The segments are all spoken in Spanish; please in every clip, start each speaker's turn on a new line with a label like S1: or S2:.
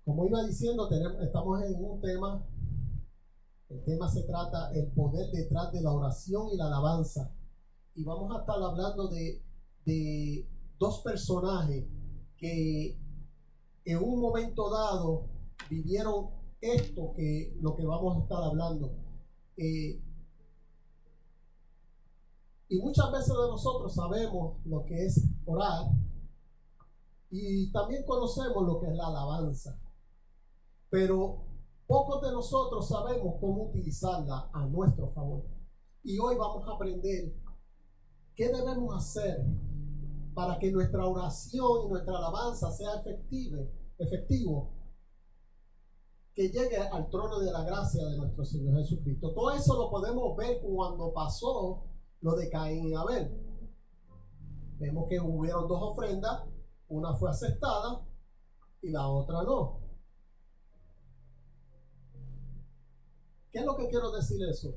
S1: Como iba diciendo, estamos en un tema. El tema se trata el poder detrás de la oración y la alabanza. Y vamos a estar hablando de dos personajes que en un momento dado vivieron esto que lo que vamos a estar hablando. Y muchas veces de nosotros sabemos lo que es orar y también conocemos lo que es la alabanza. Pero pocos de nosotros sabemos cómo utilizarla a nuestro favor. Y hoy vamos a aprender qué debemos hacer para que nuestra oración y nuestra alabanza sea efectivo, que llegue al trono de la gracia de nuestro Señor Jesucristo. Todo eso lo podemos ver cuando pasó lo de Caín y Abel. Vemos que hubieron dos ofrendas, una fue aceptada y la otra no. ¿Qué es lo que quiero decir eso?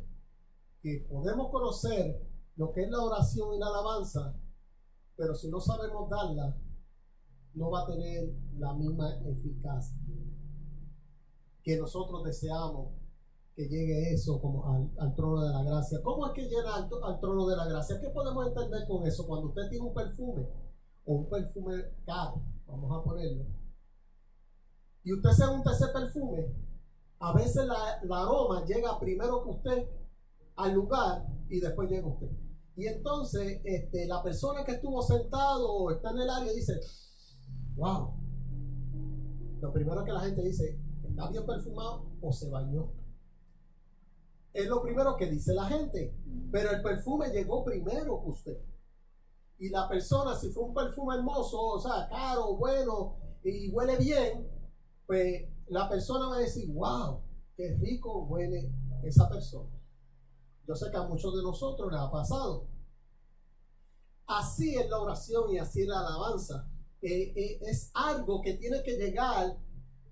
S1: Que podemos conocer lo que es la oración y la alabanza, pero si no sabemos darla, no va a tener la misma eficacia que nosotros deseamos que llegue eso como al trono de la gracia. ¿Cómo es que llega al trono de la gracia? ¿Qué podemos entender con eso? Cuando usted tiene un perfume o un perfume caro, vamos a ponerlo, y usted se unta ese perfume, a veces la aroma llega primero que usted al lugar y después llega usted. Y entonces la persona que estuvo sentado o está en el área dice, wow. Lo primero que la gente dice, ¿está bien perfumado o se bañó? Es lo primero que dice la gente. Pero el perfume llegó primero que usted. Y la persona, si fue un perfume hermoso, o sea, caro, bueno, y huele bien, pues la persona va a decir, wow, qué rico huele esa persona. Yo sé que a muchos de nosotros les ha pasado. Así es la oración y así es la alabanza. Es algo que tiene que llegar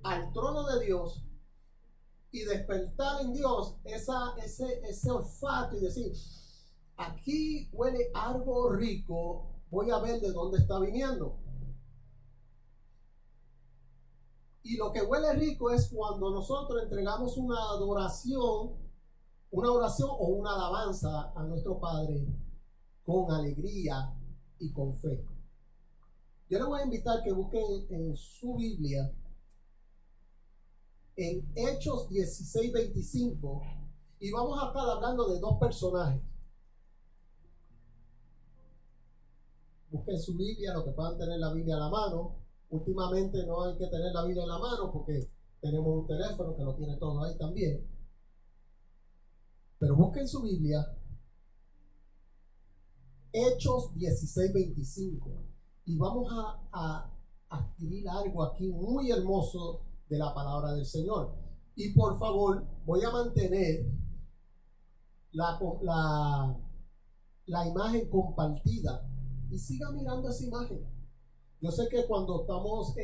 S1: al trono de Dios y despertar en Dios ese olfato y decir, aquí huele algo rico, voy a ver de dónde está viniendo. Y lo que huele rico es cuando nosotros entregamos una oración o una alabanza a nuestro Padre con alegría y con fe. Yo les voy a invitar que busquen en su Biblia en Hechos 16:25 y vamos a estar hablando de dos personajes. Busquen su Biblia, lo que puedan tener la Biblia a la mano. Últimamente no hay que tener la Biblia en la mano porque tenemos un teléfono que lo tiene todo ahí también. Pero busquen su Biblia, Hechos 16:25, y vamos a adquirir algo aquí muy hermoso de la palabra del Señor. Y por favor, voy a mantener la imagen compartida y siga mirando esa imagen. Yo sé que cuando estamos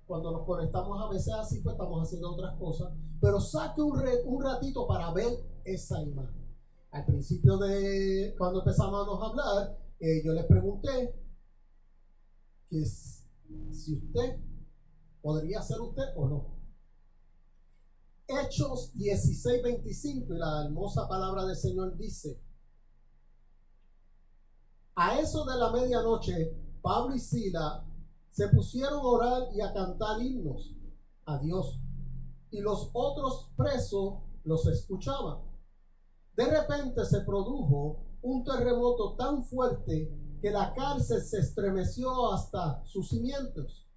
S1: cuando nos conectamos a veces así, pues estamos haciendo otras cosas, pero saque un ratito para ver esa imagen. Al principio de cuando empezamos a hablar, yo les pregunté que si usted podría ser usted o no. Hechos 16:25 y la hermosa palabra del Señor dice: a eso de la medianoche, Pablo y Sila se pusieron a orar y a cantar himnos a Dios, y los otros presos los escuchaban. De repente se produjo un terremoto tan fuerte que la cárcel se estremeció hasta sus cimientos.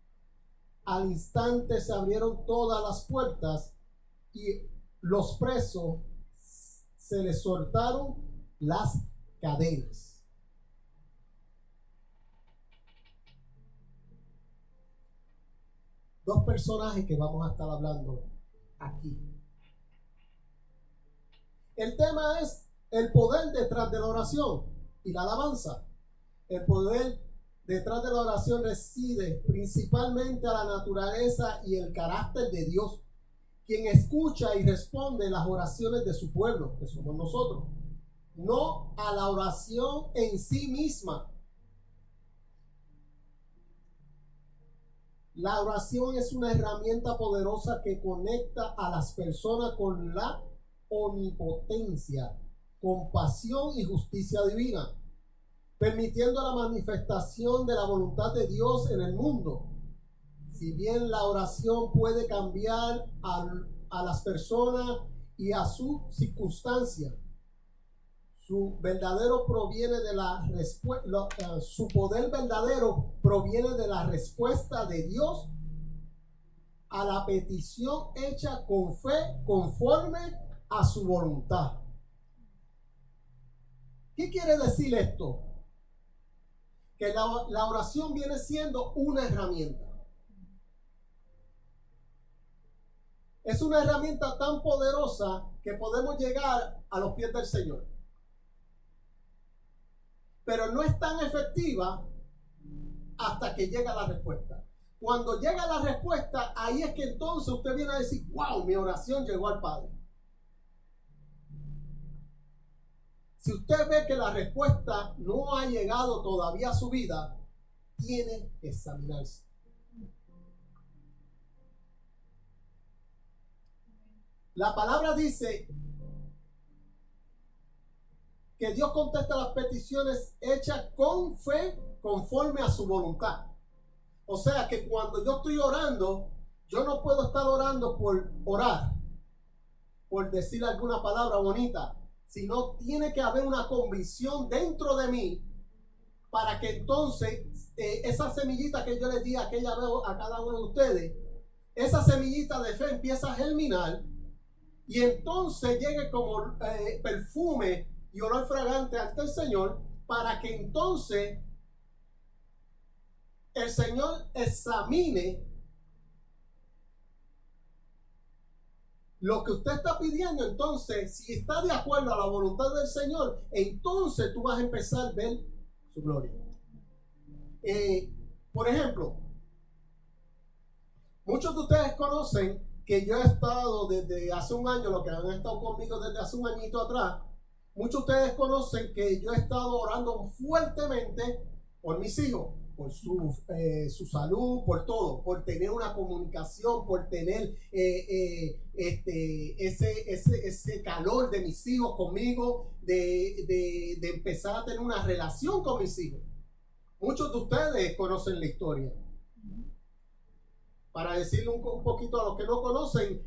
S1: Al instante se abrieron todas las puertas y los presos se les soltaron las cadenas. Dos personajes que vamos a estar hablando aquí. El tema es el poder detrás de la oración y la alabanza. El poder detrás de la oración reside principalmente a la naturaleza y el carácter de Dios, quien escucha y responde las oraciones de su pueblo, que somos nosotros, no a la oración en sí misma. La oración es una herramienta poderosa que conecta a las personas con la omnipotencia, compasión y justicia divina, permitiendo la manifestación de la voluntad de Dios en el mundo. Si bien la oración puede cambiar a las personas y a su circunstancia, su verdadero proviene de la respuesta, su poder verdadero proviene de la respuesta de Dios a la petición hecha con fe conforme a su voluntad. ¿Qué quiere decir esto? Que la oración viene siendo una herramienta. Es una herramienta tan poderosa que podemos llegar a los pies del Señor. Pero no es tan efectiva hasta que llega la respuesta. Cuando llega la respuesta, ahí es que entonces usted viene a decir, wow, mi oración llegó al Padre. Si usted ve que la respuesta no ha llegado todavía a su vida, tiene que examinarse. La palabra dice que Dios contesta las peticiones hechas con fe conforme a su voluntad. O sea que cuando yo estoy orando, yo no puedo estar orando por orar, por decir alguna palabra bonita, sino tiene que haber una convicción dentro de mí para que entonces esa semillita que yo les di a cada uno de ustedes, esa semillita de fe empieza a germinar y entonces llegue como perfume y olor fragante ante el Señor, para que entonces el Señor examine lo que usted está pidiendo. Entonces, si está de acuerdo a la voluntad del Señor, entonces tú vas a empezar a ver su gloria. Por ejemplo, muchos de ustedes conocen que yo he estado desde hace un año, los que han estado conmigo desde hace un añito atrás, muchos de ustedes conocen que yo he estado orando fuertemente por mis hijos, por su salud, por todo, por tener una comunicación, por tener ese calor de mis hijos conmigo, de empezar a tener una relación con mis hijos. Muchos de ustedes conocen la historia. Para decirle un poquito a los que no conocen,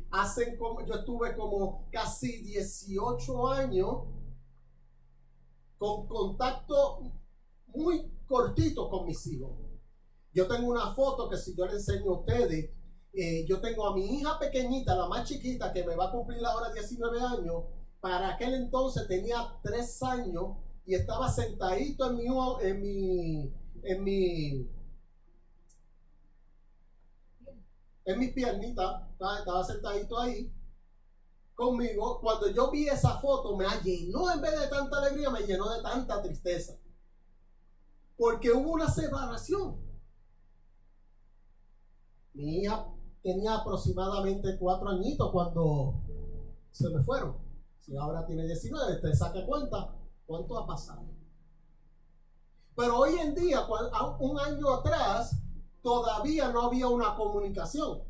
S1: yo estuve como casi 18 años con contacto muy cortito con mis hijos. Yo tengo una foto que si yo le enseño a ustedes, yo tengo a mi hija pequeñita, la más chiquita, que me va a cumplir ahora 19 años. Para aquel entonces tenía 3 años y estaba sentadito en mis piernitas, estaba sentadito ahí conmigo. Cuando yo vi esa foto, me llenó, en vez de tanta alegría, me llenó de tanta tristeza, porque hubo una separación. Mi hija tenía aproximadamente 4 añitos cuando se me fueron. Si ahora tiene 19, te saque cuenta cuánto ha pasado. Pero hoy en día, un año atrás, todavía no había una comunicación.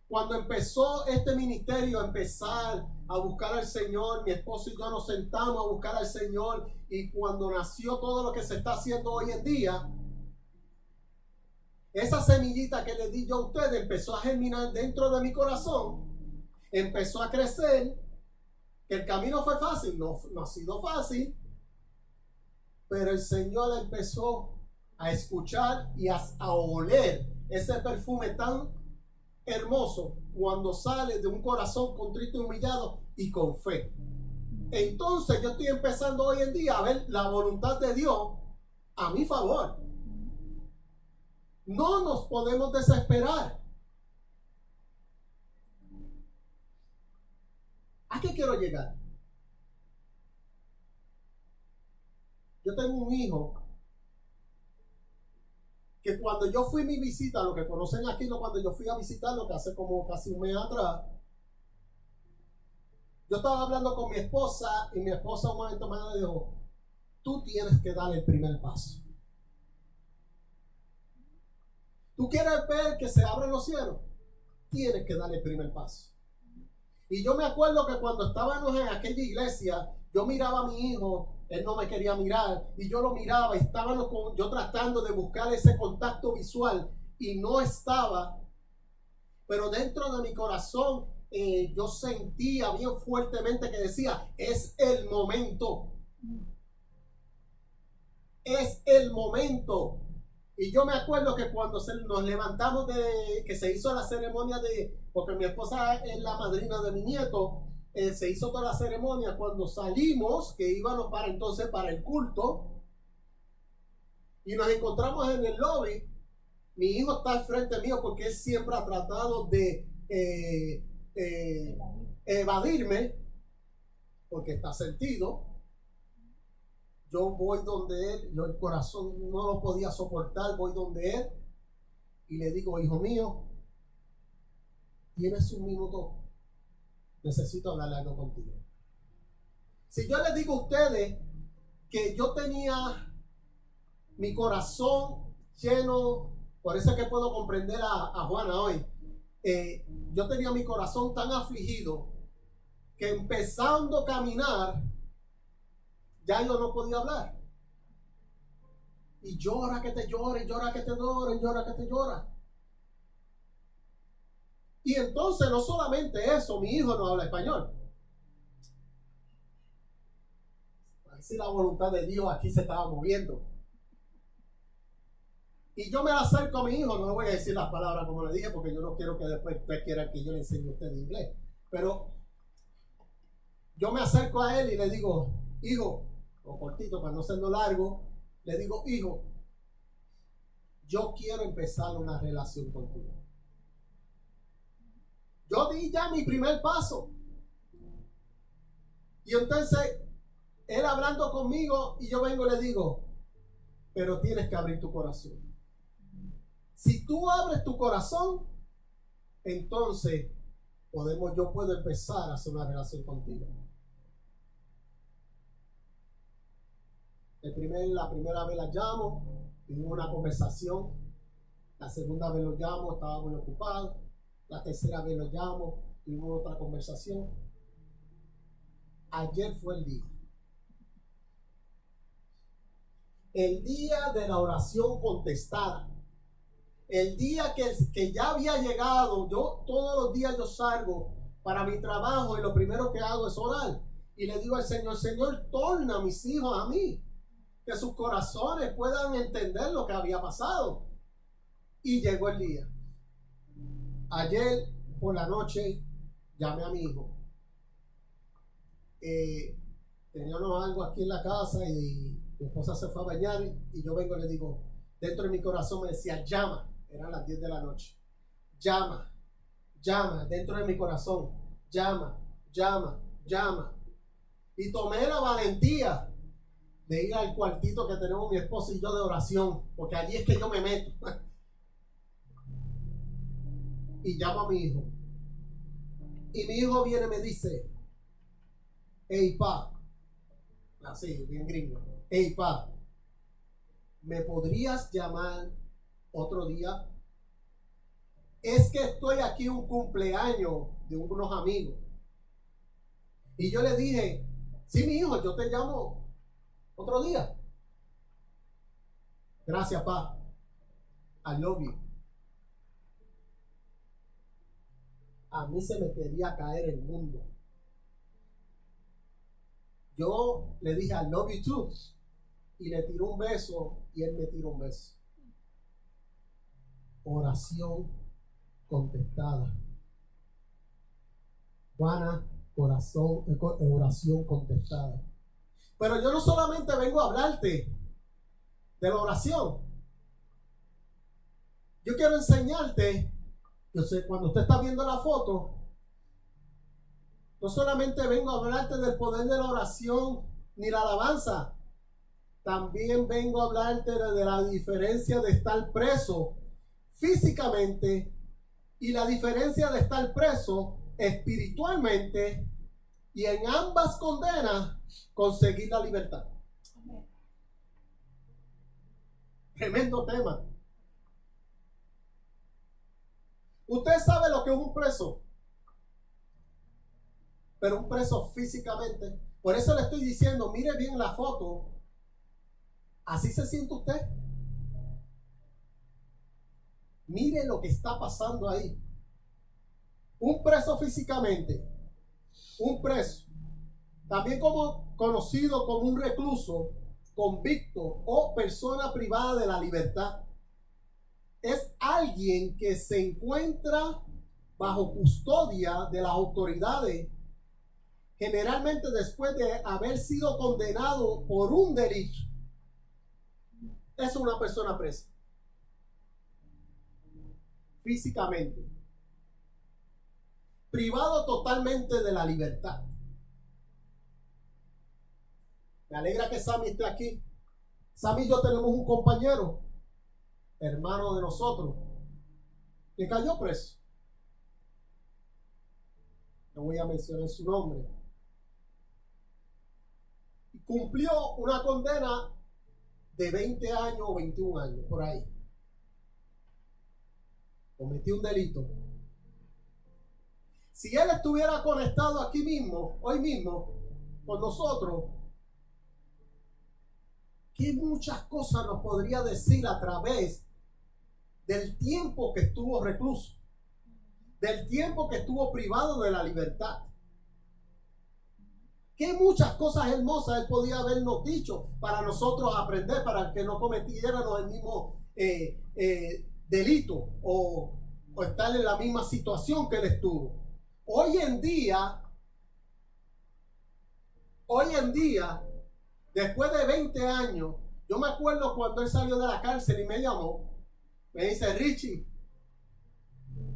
S1: Cuando empezó este ministerio a empezar a buscar al Señor, mi esposo y yo nos sentamos a buscar al Señor, y cuando nació todo lo que se está haciendo hoy en día, esa semillita que les di yo a ustedes empezó a germinar dentro de mi corazón, empezó a crecer. Que el camino fue fácil, no ha sido fácil, pero el Señor empezó a escuchar y a oler ese perfume tan hermoso cuando sale de un corazón contrito y humillado y con fe. Entonces yo estoy empezando hoy en día a ver la voluntad de Dios a mi favor. No nos podemos desesperar. ¿A qué quiero llegar? Yo tengo un hijo que cuando yo fui mi visita, lo que conocen aquí, cuando yo fui a visitarlo, que hace como casi un mes atrás, yo estaba hablando con mi esposa y mi esposa un momento más me dijo, tú tienes que dar el primer paso. ¿Tú quieres ver que se abren los cielos? Tienes que dar el primer paso. Y yo me acuerdo que cuando estábamos en aquella iglesia, yo miraba a mi hijo, él no me quería mirar, y yo lo miraba, y estábamos yo tratando de buscar ese contacto visual, y no estaba. Pero dentro de mi corazón, yo sentía bien fuertemente que decía, es el momento. Es el momento. Y yo me acuerdo que cuando nos levantamos que se hizo la ceremonia porque mi esposa es la madrina de mi nieto, se hizo toda la ceremonia. Cuando salimos, que íbamos para el culto, y nos encontramos en el lobby, mi hijo está al frente mío porque él siempre ha tratado de evadirme, porque está sentido. Yo voy donde él, el corazón no lo podía soportar, voy donde él y le digo, hijo mío, ¿tienes un minuto? Necesito hablar algo contigo. Si yo les digo a ustedes que yo tenía mi corazón lleno, por eso es que puedo comprender a Juana hoy, yo tenía mi corazón tan afligido que empezando a caminar, ya yo no podía hablar. Y llora que te llore, llora que te llore, llora que te llora. Y entonces no solamente eso, mi hijo no habla español. Así la voluntad de Dios aquí se estaba moviendo. Y yo me acerco a mi hijo, no le voy a decir las palabras como le dije, porque yo no quiero que después ustedes quieran que yo le enseñe a usted inglés. Pero yo me acerco a él y le digo, hijo, o cortito para no serlo largo, le digo, hijo, yo quiero empezar una relación contigo. Yo di ya mi primer paso. Y entonces, él hablando conmigo, y yo vengo y le digo, pero tienes que abrir tu corazón. Si tú abres tu corazón, entonces yo puedo empezar a hacer una relación contigo. La primera vez la llamo, tuvimos una conversación. La segunda vez lo llamo, estaba muy ocupado. La tercera vez lo llamo, tuvimos otra conversación. Ayer fue el día. El día de la oración contestada. El día que ya había llegado. Yo todos los días yo salgo para mi trabajo y lo primero que hago es orar. Y le digo al Señor, Señor, torna a mis hijos a mí. Que sus corazones puedan entender lo que había pasado. Y llegó el día. Ayer por la noche llamé a mi hijo. Teníamos algo aquí en la casa y mi esposa se fue a bañar y yo vengo y le digo, dentro de mi corazón me decía, llama. Eran las 10 de la noche. Llama, llama, dentro de mi corazón. Llama, llama, llama. Y tomé la valentía de ir al cuartito que tenemos mi esposa y yo de oración, porque allí es que yo me meto. Y llamo a mi hijo. Y mi hijo viene y me dice, hey pa, así, bien gringo, hey pa, ¿me podrías llamar otro día? Es que estoy aquí un cumpleaños de unos amigos. Y yo le dije, sí, mi hijo, yo te llamo otro día. Gracias, pa. I love you. A mí se me quería caer el mundo. Yo le dije, I love you too. Y le tiró un beso y él me tiró un beso. Oración contestada. Juana, oración contestada. Pero yo no solamente vengo a hablarte de la oración. Yo quiero enseñarte, yo sé, cuando usted está viendo la foto, no solamente vengo a hablarte del poder de la oración ni la alabanza, también vengo a hablarte de la diferencia de estar preso físicamente y la diferencia de estar preso espiritualmente, y en ambas condenas conseguir la libertad. Tremendo tema. Usted sabe lo que es un preso, pero un preso físicamente. Por eso le estoy diciendo, mire bien la foto. ¿Así se siente usted? Mire lo que está pasando ahí. Un preso físicamente, un preso, también como conocido como un recluso, convicto o persona privada de la libertad, es alguien que se encuentra bajo custodia de las autoridades, generalmente después de haber sido condenado por un delito. Es una persona presa físicamente, privado totalmente de la libertad. Me alegra que Sammy esté aquí. Sammy y yo tenemos un compañero, hermano de nosotros, que cayó preso. No voy a mencionar su nombre. Y cumplió una condena de 20 años o 21 años, por ahí. Cometió un delito. Si él estuviera conectado aquí mismo, hoy mismo, con nosotros, ¿qué muchas cosas nos podría decir a través del tiempo que estuvo recluso, del tiempo que estuvo privado de la libertad? ¿Qué muchas cosas hermosas él podía habernos dicho para nosotros aprender, para que no cometiéramos el mismo delito o estar en la misma situación que él estuvo? Hoy en día, después de 20 años, yo me acuerdo cuando él salió de la cárcel y me llamó, me dice: Richie,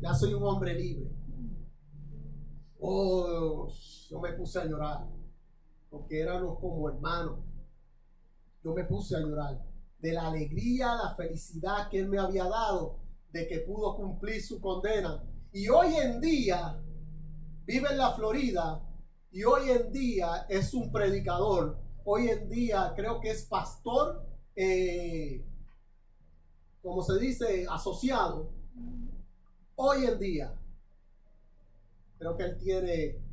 S1: ya soy un hombre libre. Oh, yo me puse a llorar, porque éramos como hermanos. Yo me puse a llorar de la alegría, la felicidad que él me había dado, de que pudo cumplir su condena. Y hoy en día vive en la Florida, y hoy en día es un predicador. Hoy en día creo que es pastor, como se dice, asociado. Hoy en día creo que él tiene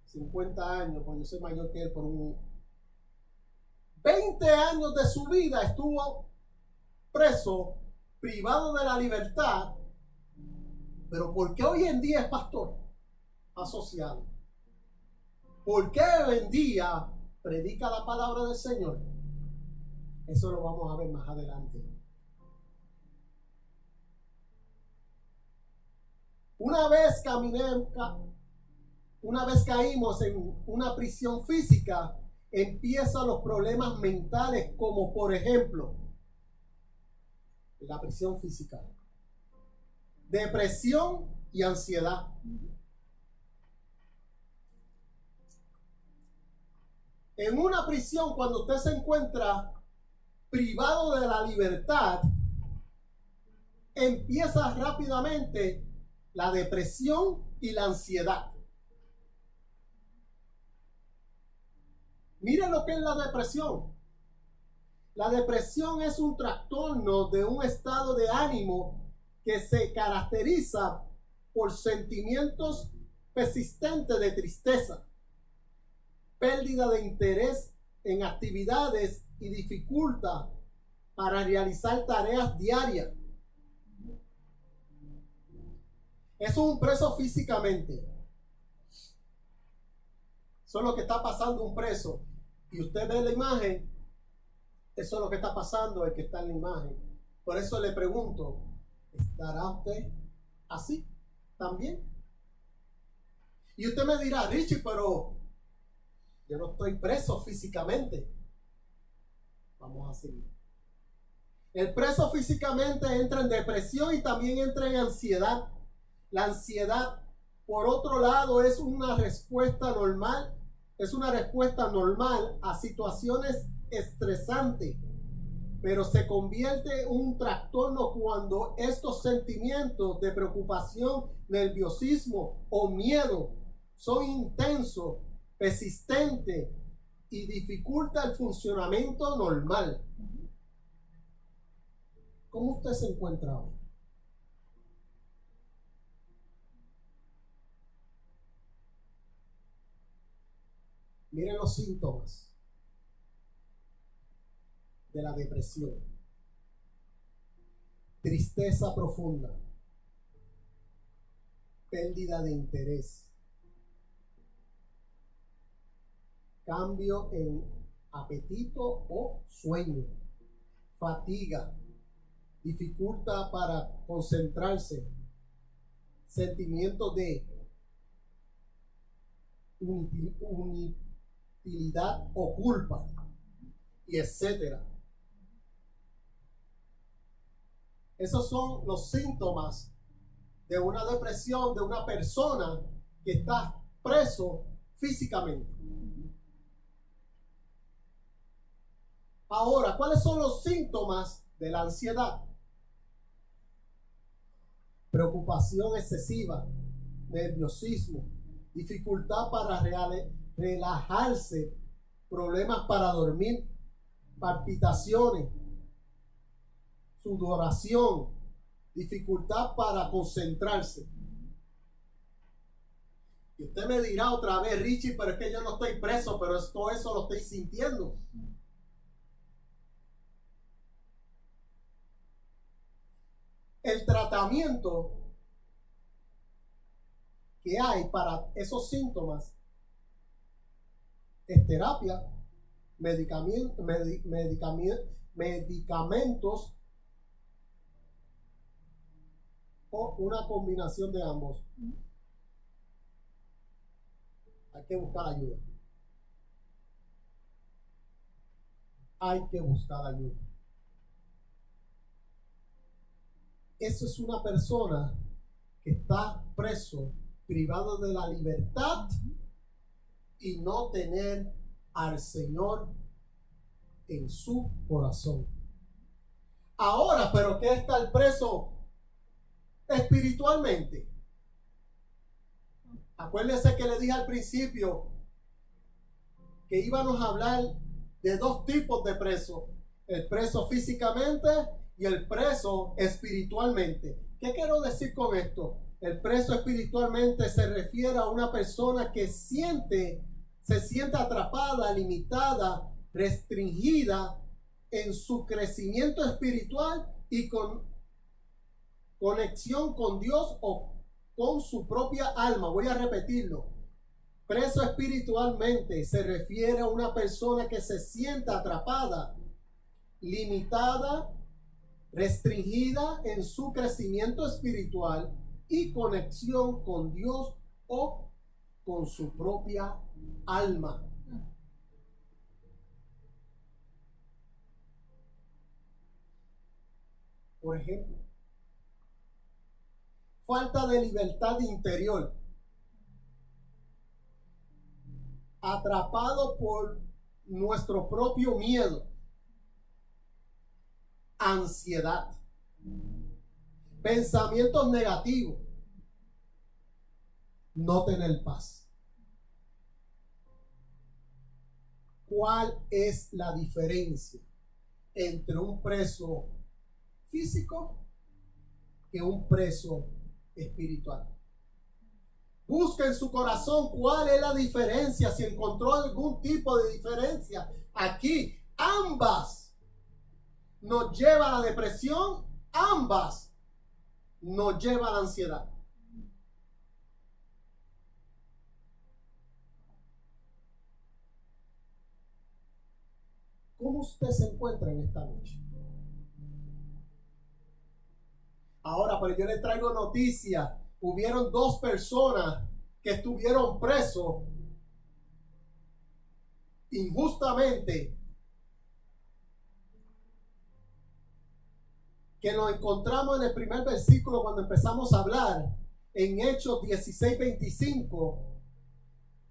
S1: 50 años, cuando yo soy mayor que él por 20 años de su vida estuvo preso, privado de la libertad. Pero ¿por qué hoy en día es pastor asociado? ¿Por qué hoy en día predica la palabra del Señor? Eso lo vamos a ver más adelante. Una vez caímos en una prisión física, empiezan los problemas mentales, como por ejemplo la prisión física, depresión y ansiedad. En una prisión, cuando usted se encuentra privado de la libertad, empieza rápidamente la depresión y la ansiedad. Miren lo que es la depresión. La depresión es un trastorno de un estado de ánimo que se caracteriza por sentimientos persistentes de tristeza, pérdida de interés en actividades y dificultad para realizar tareas diarias. Eso es un preso físicamente. Eso es lo que está pasando un preso. Y usted ve la imagen, eso es lo que está pasando el que está en la imagen. Por eso le pregunto, ¿estará usted así también? Y usted me dirá: Richie, pero yo no estoy preso físicamente. Vamos a seguir. El preso físicamente entra en depresión y también entra en ansiedad. La ansiedad, por otro lado, es una respuesta normal. Es una respuesta normal a situaciones estresantes, pero se convierte en un trastorno cuando estos sentimientos de preocupación, nerviosismo o miedo son intensos, persistentes y dificulta el funcionamiento normal. ¿Cómo usted se encuentra hoy? Miren los síntomas de la depresión. Tristeza profunda, pérdida de interés, cambio en apetito o sueño, fatiga, dificultad para concentrarse, sentimiento de inutilidad o culpa, y etcétera. Esos son los síntomas de una depresión de una persona que está preso físicamente. Ahora, ¿cuáles son los síntomas de la ansiedad? Preocupación excesiva, nerviosismo, dificultad para relajarse, problemas para dormir, palpitaciones, sudoración, dificultad para concentrarse. Y usted me dirá otra vez, Richie, pero es que yo no estoy preso, pero todo eso lo estoy sintiendo. El tratamiento que hay para esos síntomas es terapia, medicamentos o una combinación de ambos. Hay que buscar ayuda. Hay que buscar ayuda. Eso es una persona que está preso, privado de la libertad y no tener al Señor en su corazón. Ahora, ¿pero qué está el preso espiritualmente? Acuérdense que le dije al principio que íbamos a hablar de dos tipos de presos: el preso físicamente y el preso espiritualmente. ¿Qué quiero decir con esto? El preso espiritualmente se refiere a una persona que se siente atrapada, limitada, restringida en su crecimiento espiritual y con conexión con Dios o con su propia alma. Voy a repetirlo. Preso espiritualmente se refiere a una persona que se siente atrapada, limitada, restringida en su crecimiento espiritual y conexión con Dios o con su propia alma. Por ejemplo, falta de libertad interior, atrapado por nuestro propio miedo, ansiedad, pensamientos negativos, no tener paz. ¿Cuál es la diferencia entre un preso físico y un preso espiritual? Busca en su corazón cuál es la diferencia, si encontró algún tipo de diferencia. Aquí ambas nos lleva a la depresión, ambas nos lleva a la ansiedad. ¿Cómo usted se encuentra en esta noche? Ahora, pero yo le traigo noticia. Hubieron 2 personas que estuvieron presos injustamente, que nos encontramos en el primer versículo cuando empezamos a hablar, en Hechos 16:25.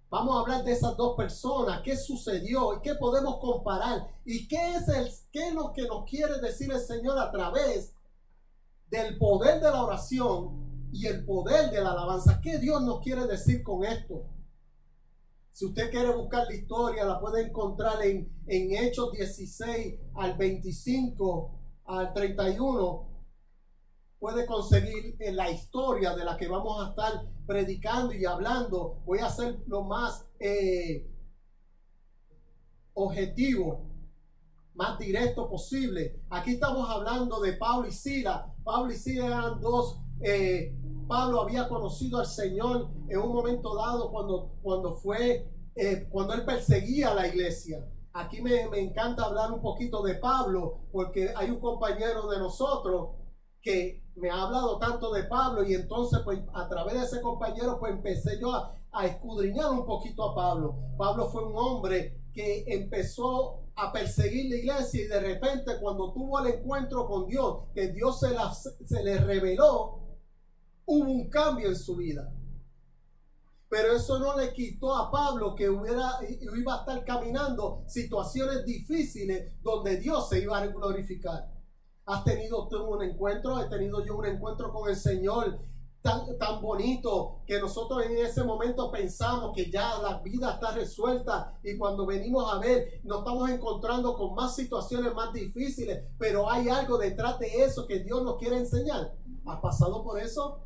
S1: Vamos a hablar de esas 2 personas, qué sucedió y qué podemos comparar y qué es lo que nos quiere decir el Señor a través del poder de la oración y el poder de la alabanza. ¿Qué Dios nos quiere decir con esto? Si usted quiere buscar la historia, la puede encontrar en Hechos 16 al 25 al 31. Puede conseguir la historia de la que vamos a estar predicando y hablando. Voy a hacer lo más objetivo, más directo posible. Aquí estamos hablando de Pablo y Silas. Pablo y Silas eran dos. Pablo había conocido al Señor en un momento dado cuando él perseguía a la iglesia. Aquí me encanta hablar un poquito de Pablo, porque hay un compañero de nosotros que me ha hablado tanto de Pablo, y entonces pues a través de ese compañero pues empecé yo a escudriñar un poquito a Pablo. Pablo fue un hombre que empezó a perseguir la iglesia, y de repente cuando tuvo el encuentro con Dios, que Dios se le reveló, hubo un cambio en su vida. Pero eso no le quitó a Pablo que iba a estar caminando situaciones difíciles donde Dios se iba a glorificar. ¿Has tenido tú un encuentro? He tenido yo un encuentro con el Señor tan bonito que nosotros en ese momento pensamos que ya la vida está resuelta, y cuando venimos a ver nos estamos encontrando con más situaciones más difíciles, pero hay algo detrás de eso que Dios nos quiere enseñar. ¿Has pasado por eso?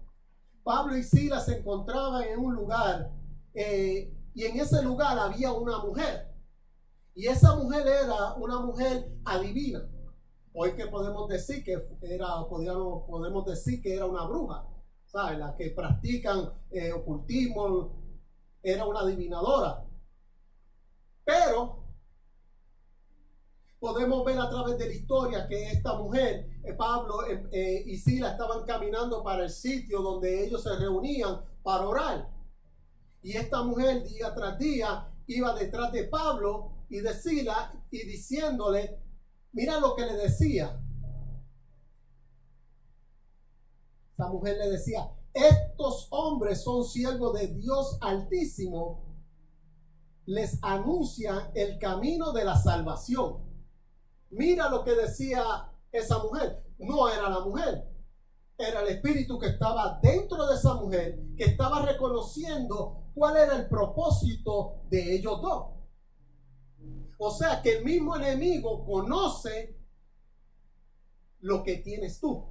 S1: Pablo y Silas se encontraban en un lugar, y en ese lugar había una mujer, y esa mujer era una mujer adivina. Hoy que podemos decir que podemos decir que era una bruja, ¿sabes? Las que practican ocultismo, era una adivinadora. Pero podemos ver a través de la historia que esta mujer, Pablo y Silas, estaban caminando para el sitio donde ellos se reunían para orar. Y esta mujer día tras día iba detrás de Pablo y de Silas y diciéndole, mira lo que le decía. Esa mujer le decía, estos hombres son siervos de Dios Altísimo, les anuncian el camino de la salvación. Mira lo que decía esa mujer. No era la mujer, era el espíritu que estaba dentro de esa mujer, que estaba reconociendo cuál era el propósito de ellos dos. O sea que el mismo enemigo conoce lo que tienes tú.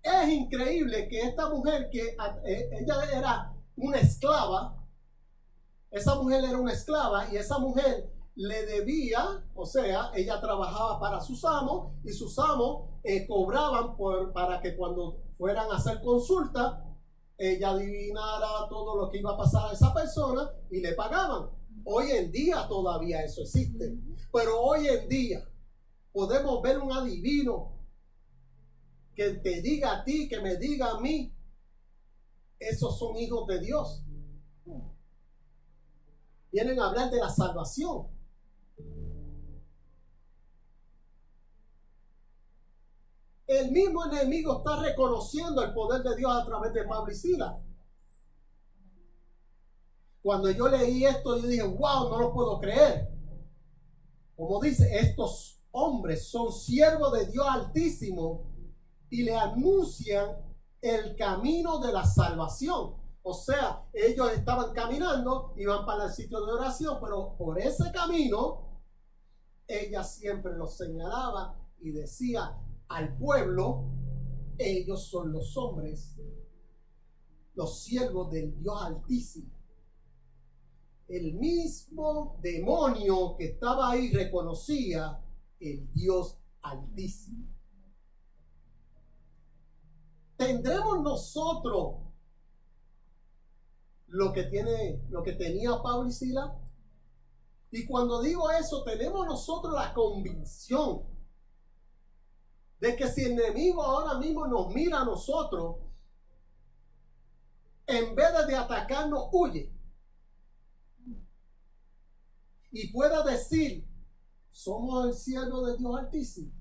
S1: Es increíble que esta mujer, que ella era una esclava, esa mujer era una esclava, y esa mujer le debía, o sea, ella trabajaba para sus amos, y sus amos cobraban para que cuando fueran a hacer consulta, ella adivinara todo lo que iba a pasar a esa persona y le pagaban. Hoy en día todavía eso existe, pero hoy en día podemos ver un adivino que te diga a ti, que me diga a mí, esos son hijos de Dios. Vienen a hablar de la salvación. El mismo enemigo está reconociendo el poder de Dios a través de Pablo y Silas. Cuando yo leí esto, yo dije, wow, no lo puedo creer. Como dice, estos hombres son siervos de Dios Altísimo y le anuncian el camino de la salvación. O sea, ellos estaban caminando, iban para el sitio de oración, pero por ese camino, ella siempre los señalaba y decía al pueblo, ellos son los hombres, los siervos del Dios Altísimo. El mismo demonio que estaba ahí reconocía el Dios Altísimo. ¿Tendremos nosotros lo que tenía Pablo y Silas? Y cuando digo eso, tenemos nosotros la convicción de que si el enemigo ahora mismo nos mira a nosotros, en vez de atacarnos, huye. Y pueda decir, somos el siervo de Dios Altísimo.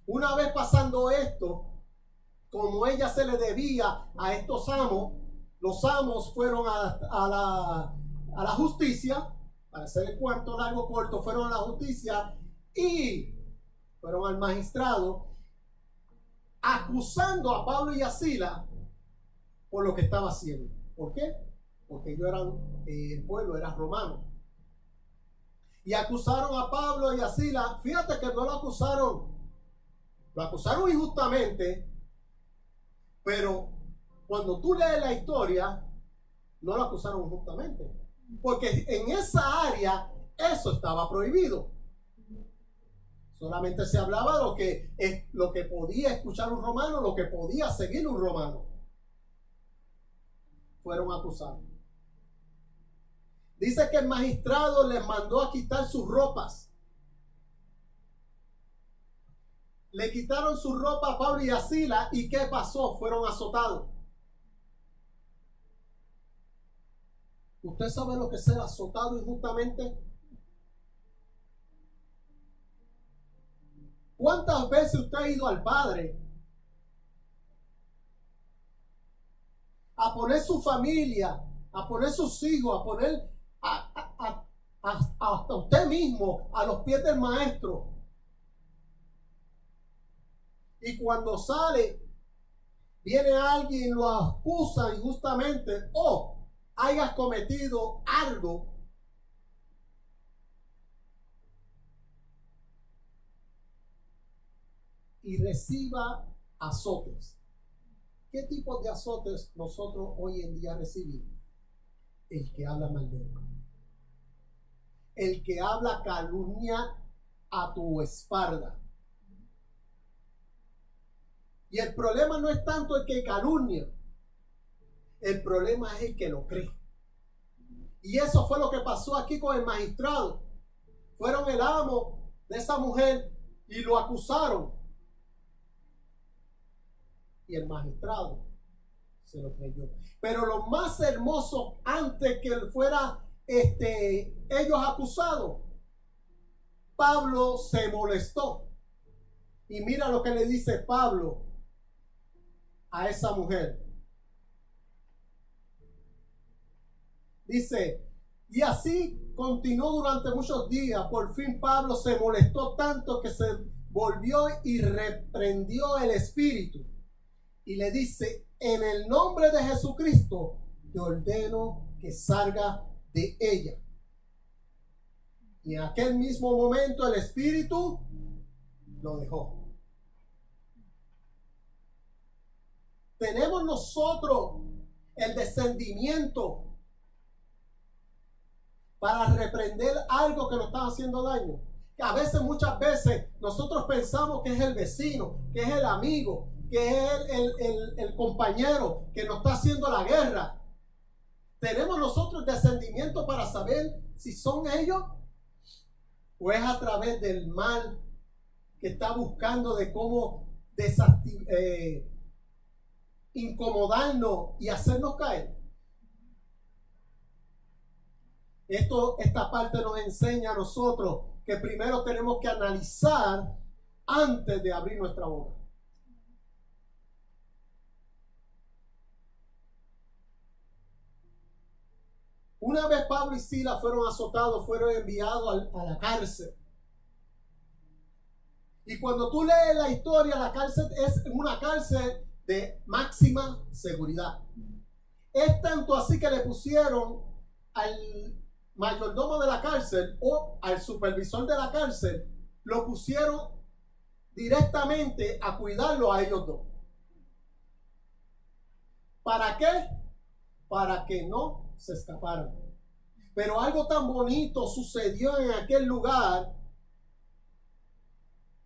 S1: Una vez pasando esto, como ella se le debía a estos amos, los amos fueron a la justicia, para hacer el cuento largo corto, fueron a la justicia y fueron al magistrado acusando a Pablo y a Silas por lo que estaba haciendo. ¿Por qué? Porque el pueblo era romano. Y acusaron a Pablo y a Silas. Fíjate que no lo acusaron injustamente, pero cuando tú lees la historia, No lo acusaron injustamente, porque en esa área eso estaba prohibido. Solamente se hablaba de lo que podía escuchar un romano, lo que podía seguir un romano. Fueron acusados. Dice que el magistrado les mandó a quitar sus ropas. Le quitaron su ropa a Pablo y a Silas. ¿Y qué pasó? Fueron azotados. ¿Usted sabe lo que es ser azotado injustamente? ¿Cuántas veces usted ha ido al Padre a poner su familia, a poner sus hijos, a poner hasta usted mismo a los pies del maestro? Y cuando sale, viene alguien y lo acusa injustamente, o hayas cometido algo y reciba azotes. ¿Qué tipo de azotes nosotros hoy en día recibimos? El que habla mal de uno, el que habla calumnia a tu espalda. Y el problema no es tanto el que calumnia, el problema es el que lo cree. Y eso fue lo que pasó aquí con el magistrado. Fueron el amo de esa mujer y lo acusaron. Y el magistrado se lo creyó. Pero lo más hermoso, antes que fuera ellos acusados, Pablo se molestó. Y mira lo que le dice Pablo a esa mujer. Dice, y así continuó durante muchos días. Por fin Pablo se molestó tanto que se volvió y reprendió el espíritu. Y le dice, en el nombre de Jesucristo, te ordeno que salga de ella. Y en aquel mismo momento el espíritu lo dejó. Tenemos nosotros el descendimiento para reprender algo que nos está haciendo daño. Que a veces, muchas veces, nosotros pensamos que es el vecino, que es el amigo, que es el compañero que nos está haciendo la guerra. Tenemos nosotros descendimiento para saber si son ellos o es a través del mal que está buscando de cómo incomodarnos y hacernos caer. Esta parte nos enseña a nosotros que primero tenemos que analizar antes de abrir nuestra boca. Una vez Pablo y Silas fueron azotados, fueron enviados a la cárcel. Y cuando tú lees la historia, la cárcel es una cárcel de máxima seguridad. Es tanto así que le pusieron al mayordomo de la cárcel o al supervisor de la cárcel, lo pusieron directamente a cuidarlo a ellos dos. ¿Para qué? Para que no se escaparan. Pero algo tan bonito sucedió en aquel lugar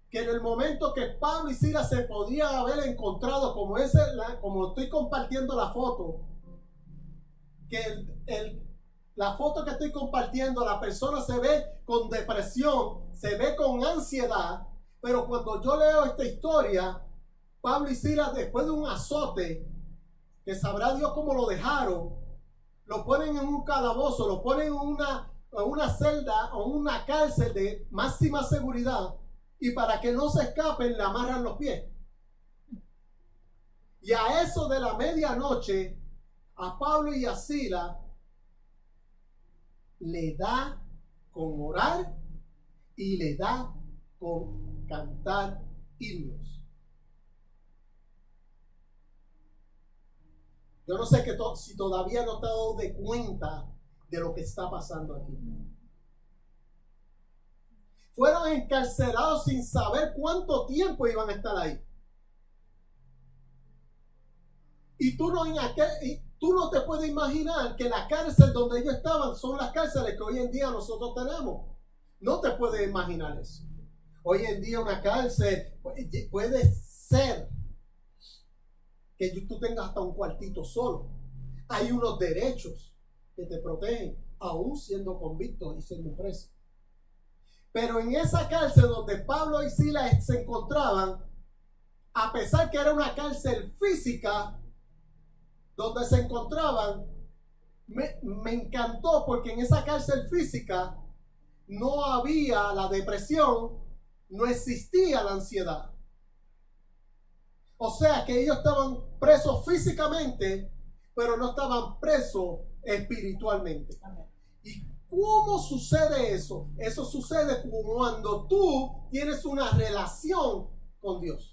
S1: que en el momento que Pablo y Silas se podían haber encontrado, como estoy compartiendo la foto, que la foto que estoy compartiendo, la persona se ve con depresión, se ve con ansiedad, pero cuando yo leo esta historia, Pablo y Silas, después de un azote, que sabrá Dios cómo lo dejaron, lo ponen en un calabozo, lo ponen en una celda o una cárcel de máxima seguridad, y para que no se escapen le amarran los pies. Y a eso de la medianoche, a Pablo y a Silas le da con orar y le da con cantar himnos. Yo no sé si todavía no te has dado de cuenta de lo que está pasando aquí. Fueron encarcelados sin saber cuánto tiempo iban a estar ahí. Y tú no Tú no te puedes imaginar que la cárcel donde ellos estaban son las cárceles que hoy en día nosotros tenemos. No te puedes imaginar eso. Hoy en día una cárcel puede ser que tú tengas hasta un cuartito solo. Hay unos derechos que te protegen, aún siendo convicto y siendo preso. Pero en esa cárcel donde Pablo y Silas se encontraban, a pesar que era una cárcel física, donde se encontraban, me encantó porque en esa cárcel física no había la depresión, no existía la ansiedad. O sea que ellos estaban presos físicamente, pero no estaban presos espiritualmente. ¿Y cómo sucede eso? Eso sucede cuando tú tienes una relación con Dios.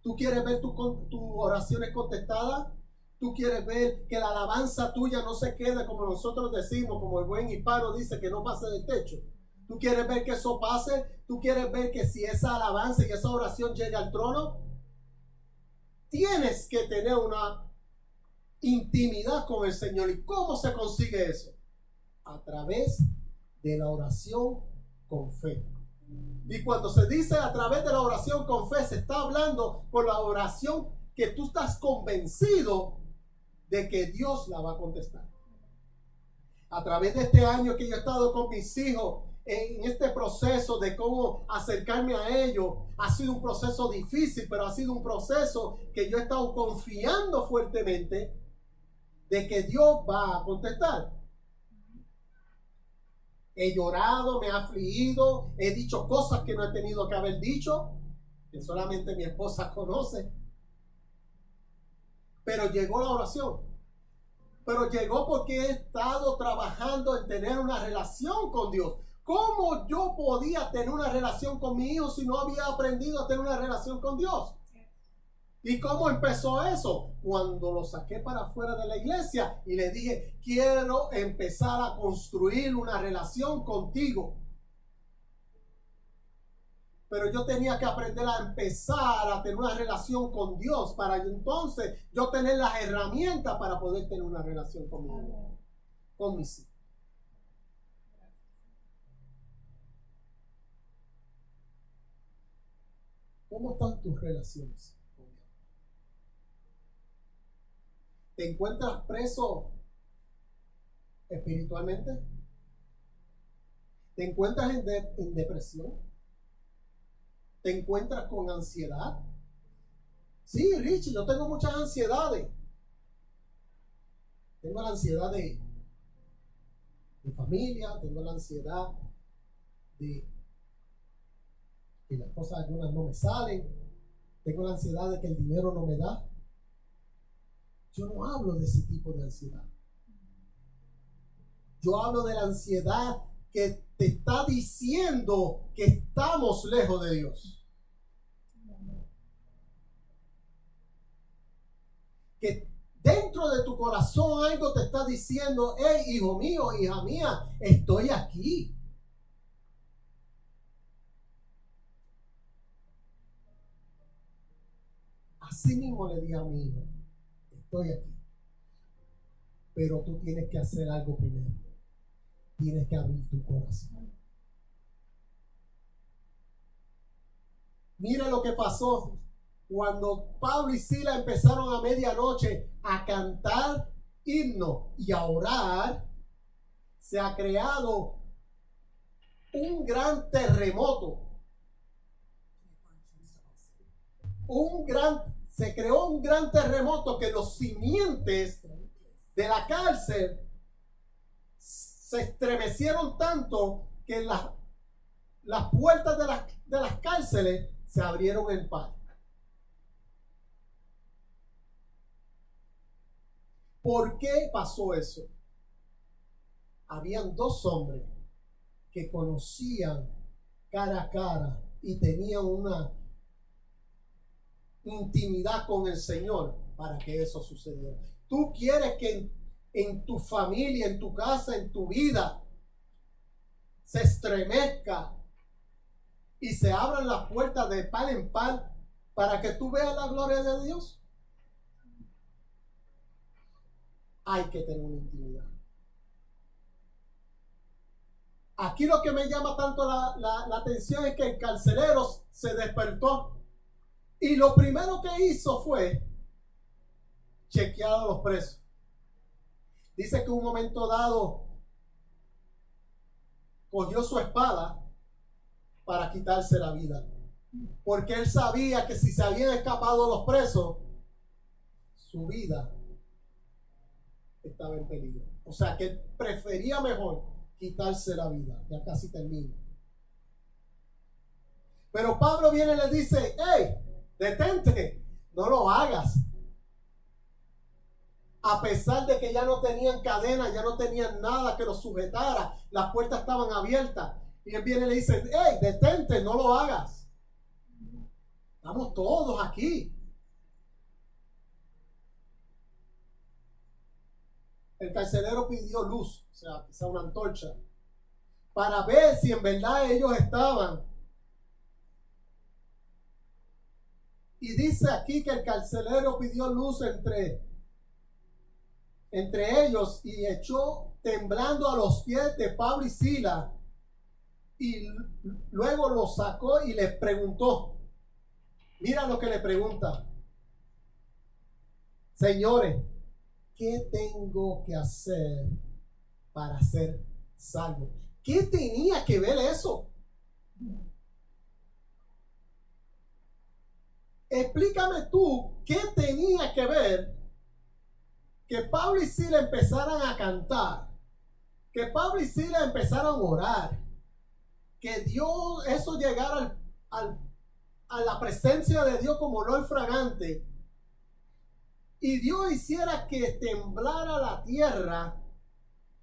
S1: ¿Tú quieres ver tus oraciones contestadas? ¿Tú quieres ver que la alabanza tuya no se quede como nosotros decimos, como el buen hispano dice, que no pase del techo? ¿Tú quieres ver que eso pase? ¿Tú quieres ver que si esa alabanza y esa oración llega al trono? Tienes que tener una intimidad con el Señor. ¿Y cómo se consigue eso? A través de la oración con fe. Y cuando se dice a través de la oración con fe, se está hablando con la oración que tú estás convencido de que Dios la va a contestar. A través de este año que yo he estado con mis hijos en este proceso de cómo acercarme a ellos, ha sido un proceso difícil, pero ha sido un proceso que yo he estado confiando fuertemente de que Dios va a contestar. He llorado, me he afligido, he dicho cosas que no he tenido que haber dicho, que solamente mi esposa conoce. Pero llegó la oración. Pero llegó porque he estado trabajando en tener una relación con Dios. ¿Cómo yo podía tener una relación con mi hijo si no había aprendido a tener una relación con Dios? ¿Y cómo empezó eso? Cuando lo saqué para afuera de la iglesia y le dije, quiero empezar a construir una relación contigo. Pero yo tenía que aprender a empezar a tener una relación con Dios para entonces yo tener las herramientas para poder tener una relación conmigo, con mis hijos. ¿Cómo están tus relaciones? ¿Te encuentras preso espiritualmente? ¿Te encuentras en depresión? ¿Te encuentras con ansiedad? Sí, Richie, yo tengo muchas ansiedades. Tengo la ansiedad de familia, tengo la ansiedad de que las cosas algunas no me salen, tengo la ansiedad de que el dinero no me da. Yo no hablo de ese tipo de ansiedad. Yo hablo de la ansiedad que te está diciendo que estamos lejos de Dios. Que dentro de tu corazón algo te está diciendo, hey, hijo mío, hija mía, estoy aquí. Así mismo le dije a mi hijo, estoy aquí. Pero tú tienes que hacer algo primero. Tienes que abrir tu corazón. Mira lo que pasó cuando Pablo y Silas empezaron a medianoche a cantar himnos y a orar. Se ha creado un gran terremoto. Se creó un gran terremoto que los simientes de la cárcel se estremecieron tanto que las puertas de las cárceles se abrieron en paz. ¿Por qué pasó eso? Habían dos hombres que conocían cara a cara y tenían una intimidad con el Señor para que eso sucediera. Tú quieres que en tu familia, en tu casa, en tu vida se estremezca y se abran las puertas de par en par para que tú veas la gloria de Dios. hay que tener una intimidad. Aquí lo que me llama tanto la atención es que el carcelero se despertó y lo primero que hizo fue chequear a los presos. Dice que en un momento dado cogió su espada para quitarse la vida, porque él sabía que si se habían escapado los presos, su vida estaba en peligro. O sea que él prefería mejor quitarse la vida. Ya casi termino. Pero Pablo viene y le dice: hey, detente, no lo hagas. A pesar de que ya no tenían cadena, ya no tenían nada que los sujetara, las puertas estaban abiertas. Y él viene y le dice: hey, detente, no lo hagas. Estamos todos aquí. El carcelero pidió luz, o sea, quizá una antorcha, para ver si en verdad ellos estaban. Y dice aquí que el carcelero pidió luz entre ellos y echó temblando a los pies de Pablo y Silas. Y luego lo sacó y les preguntó. Mira lo que le pregunta: señores, ¿qué tengo que hacer para ser salvo? ¿Qué tenía que ver eso? Explícame tú, ¿qué tenía que ver que Pablo y Silas empezaran a cantar, que Pablo y Silas empezaran a orar, que Dios, eso llegara a la presencia de Dios como olor fragante, y Dios hiciera que temblara la tierra,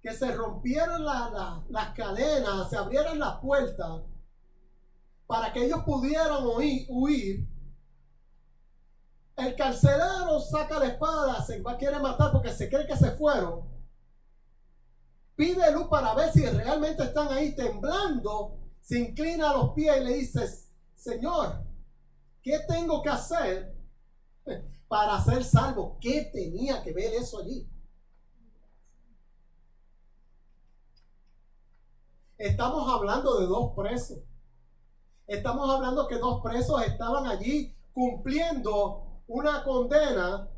S1: que se rompieran las cadenas, se abrieran las puertas, para que ellos pudieran huir? El carcelero saca la espada, se quiere matar porque se cree que se fueron. Pide luz para ver si realmente están ahí temblando. Se inclina a los pies y le dice: Señor, ¿qué tengo que hacer para ser salvo? ¿Qué tenía que ver eso allí? Estamos hablando de dos presos. Estamos hablando que dos presos estaban allí cumpliendo una condena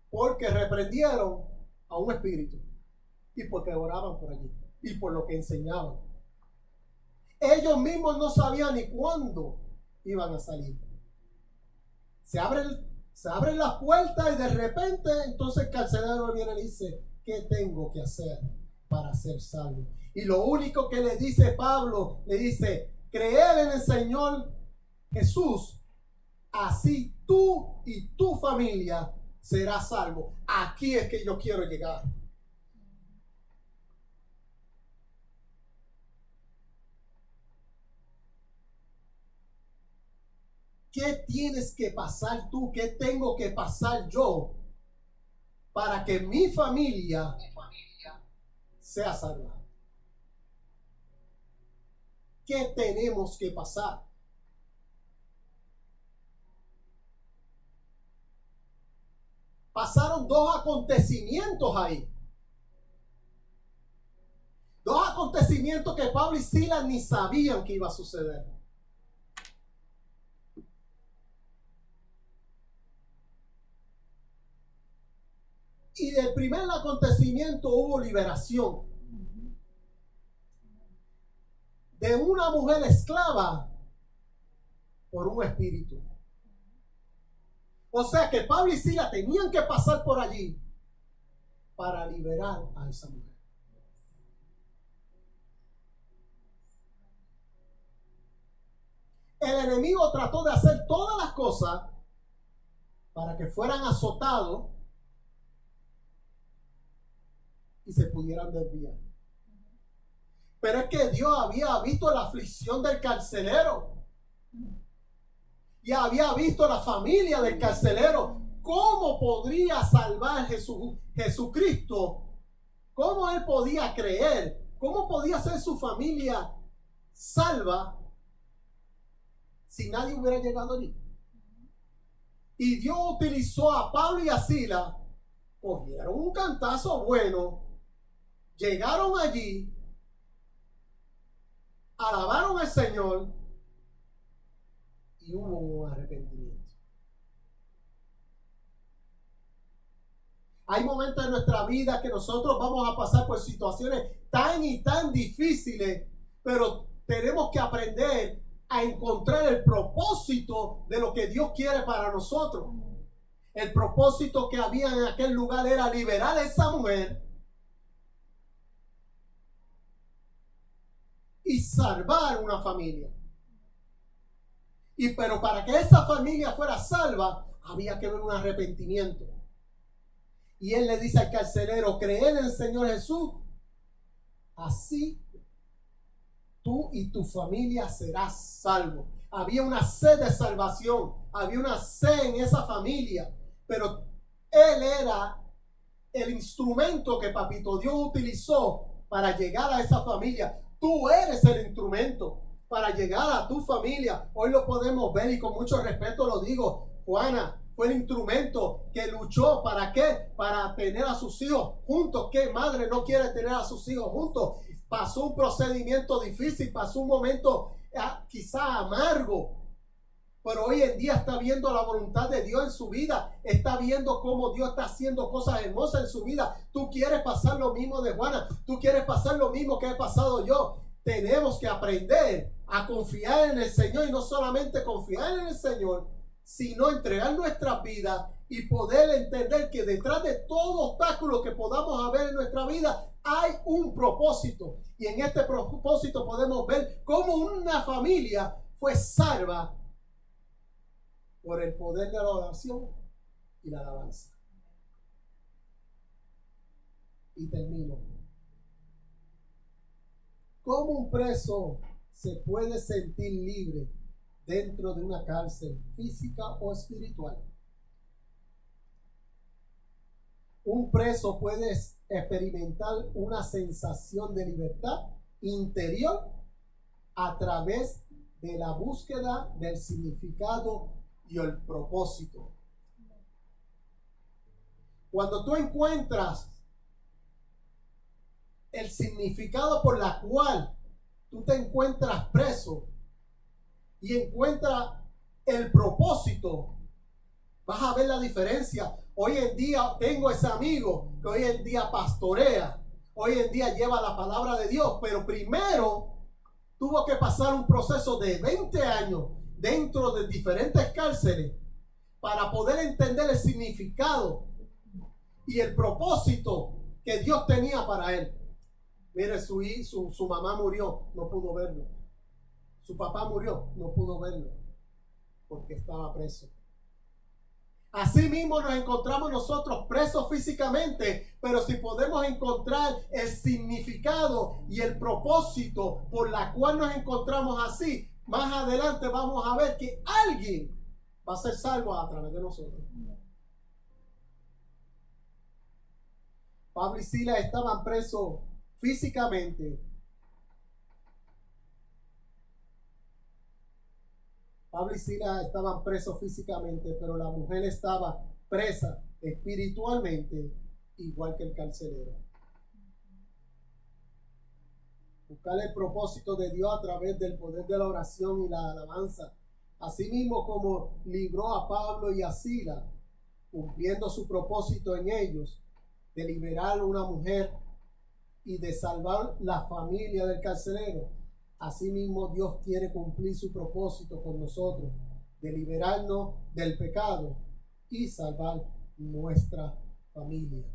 S1: porque reprendieron a un espíritu y porque oraban por allí y por lo que enseñaban. Ellos mismos no sabían ni cuándo iban a salir. Se abren las puertas y de repente entonces el carcelero viene y dice: ¿qué tengo que hacer para ser salvo? Y lo único que le dice Pablo, le dice: creer en el Señor Jesús, así tú y tu familia serás salvo. Aquí es que yo quiero llegar. ¿Qué tienes que pasar tú? ¿Qué tengo que pasar yo para que mi familia sea salva? ¿Qué tenemos que pasar? Pasaron dos acontecimientos ahí. Dos acontecimientos que Pablo y Silas ni sabían que iba a suceder. Y del primer acontecimiento hubo liberación de una mujer esclava por un espíritu. O sea que Pablo y Silas tenían que pasar por allí para liberar a esa mujer. El enemigo trató de hacer todas las cosas para que fueran azotados y se pudieran desviar. Pero es que Dios había visto la aflicción del carcelero y había visto la familia del carcelero. ¿Cómo podría salvar Jesucristo? ¿Cómo él podía creer? ¿Cómo podía ser su familia salva si nadie hubiera llegado allí? Y Dios utilizó a Pablo y a Silas cogieron un cantazo bueno, llegaron allí, alabaron al Señor y hubo un arrepentimiento. Hay momentos en nuestra vida que nosotros vamos a pasar por situaciones tan y tan difíciles, pero tenemos que aprender a encontrar el propósito de lo que Dios quiere para nosotros. El propósito que había en aquel lugar era liberar a esa mujer y salvar una familia. Pero para que esa familia fuera salva, había que ver un arrepentimiento. Y él le dice al carcelero: cree en el Señor Jesús, así tú y tu familia serás salvos. Había una sed de salvación, había una sed en esa familia, pero él era el instrumento que Papito Dios utilizó para llegar a esa familia. Tú eres el instrumento para llegar a tu familia. Hoy lo podemos ver y con mucho respeto lo digo. Juana fue el instrumento que luchó. ¿Para qué? Para tener a sus hijos juntos. ¿Qué madre no quiere tener a sus hijos juntos? Pasó un procedimiento difícil, pasó un momento quizá amargo, pero hoy en día está viendo la voluntad de Dios en su vida, está viendo cómo Dios está haciendo cosas hermosas en su vida. Tú quieres pasar lo mismo de Juana, tú quieres pasar lo mismo que he pasado yo. Tenemos que aprender a confiar en el Señor, y no solamente confiar en el Señor, sino entregar nuestras vidas y poder entender que detrás de todo obstáculo que podamos haber en nuestra vida hay un propósito, y en este propósito podemos ver cómo una familia fue salva por el poder de la oración y la alabanza. Y termino. ¿Cómo un preso se puede sentir libre dentro de una cárcel física o espiritual? Un preso puede experimentar una sensación de libertad interior a través de la búsqueda del significado y el propósito. Cuando tú encuentras el significado por la cual tú te encuentras preso y encuentras el propósito, vas a ver la diferencia. Hoy en día tengo ese amigo que hoy en día pastorea, hoy en día lleva la palabra de Dios, pero primero tuvo que pasar un proceso de 20 años dentro de diferentes cárceles para poder entender el significado y el propósito que Dios tenía para él. Mire, su mamá murió, no pudo verlo. Su papá murió, no pudo verlo porque estaba preso. Así mismo nos encontramos nosotros presos físicamente, pero si podemos encontrar el significado y el propósito por la cual nos encontramos así, más adelante vamos a ver que alguien va a ser salvo a través de nosotros. Pablo y Silas estaban presos físicamente. Pablo y Silas estaban presos físicamente, pero la mujer estaba presa espiritualmente, igual que el carcelero. Buscar el propósito de Dios a través del poder de la oración y la alabanza. Asimismo como libró a Pablo y a Silas, cumpliendo su propósito en ellos, de liberar a una mujer y de salvar la familia del carcelero. Asimismo, Dios quiere cumplir su propósito con nosotros, de liberarnos del pecado y salvar nuestra familia.